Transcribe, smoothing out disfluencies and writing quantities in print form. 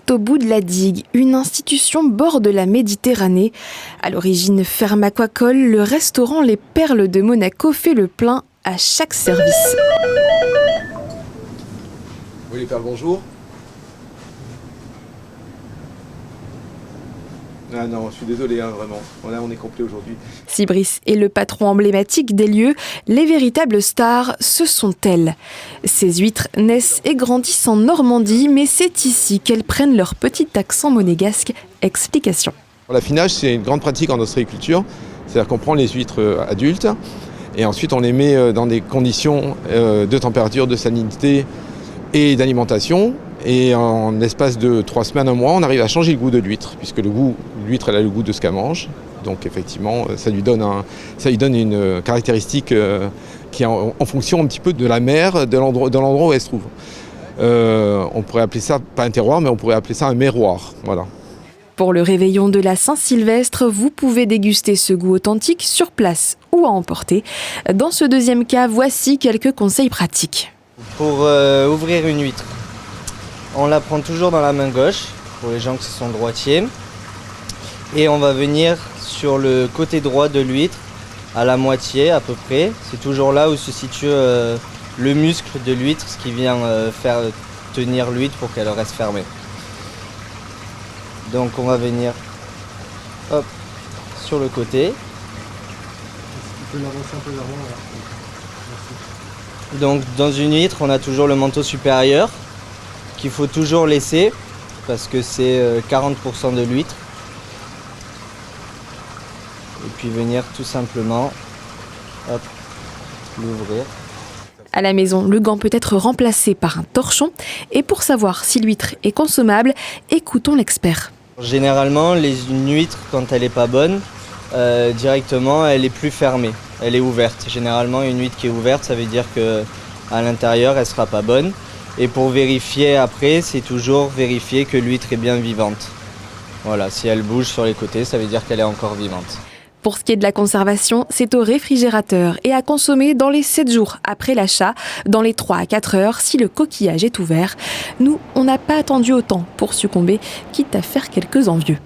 juste au bout de la digue, une institution bord de la Méditerranée. À l'origine ferme aquacole, le restaurant Les Perles de Monaco fait le plein à chaque service. Oui, les Perles, bonjour. Ah non, je suis désolé, vraiment. Là, on est complet aujourd'hui. Si Brice est le patron emblématique des lieux, les véritables stars, ce sont elles. Ces huîtres naissent et grandissent en Normandie, mais c'est ici qu'elles prennent leur petit accent monégasque. Explication. L'affinage, c'est une grande pratique en ostréiculture. C'est-à-dire qu'on prend les huîtres adultes et ensuite on les met dans des conditions de température, de salinité et d'alimentation. Et en l'espace de 3 semaines, 1 mois, on arrive à changer le goût de l'huître, puisque l'huître elle a le goût de ce qu'elle mange. Donc effectivement, ça lui donne une caractéristique qui est en fonction un petit peu de la mer, de l'endroit où elle se trouve. On pourrait appeler ça, pas un terroir, mais on pourrait appeler ça un merroir. Voilà. Pour le réveillon de la Saint-Sylvestre, vous pouvez déguster ce goût authentique sur place ou à emporter. Dans ce deuxième cas, voici quelques conseils pratiques. Pour ouvrir une huître, on la prend toujours dans la main gauche, pour les gens qui sont droitiers. Et on va venir sur le côté droit de l'huître, à la moitié à peu près. C'est toujours là où se situe le muscle de l'huître, ce qui vient faire tenir l'huître pour qu'elle reste fermée. Donc on va venir hop, sur le côté. Tu peux l'avancer un peu vers moi, là. Donc dans une huître, on a toujours le manteau supérieur qu'il faut toujours laisser parce que c'est 40% de l'huître. Et puis venir tout simplement hop, l'ouvrir. À la maison, le gant peut être remplacé par un torchon. Et pour savoir si l'huître est consommable, écoutons l'expert. Généralement, une huître, quand elle n'est pas bonne, directement, elle est plus fermée. Elle est ouverte. Généralement, une huître qui est ouverte, ça veut dire qu'à l'intérieur, elle ne sera pas bonne. Et pour vérifier après, c'est toujours vérifier que l'huître est bien vivante. Voilà, si elle bouge sur les côtés, ça veut dire qu'elle est encore vivante. Pour ce qui est de la conservation, c'est au réfrigérateur et à consommer dans les 7 jours après l'achat, dans les 3 à 4 heures si le coquillage est ouvert. Nous, on n'a pas attendu autant pour succomber, quitte à faire quelques envieux.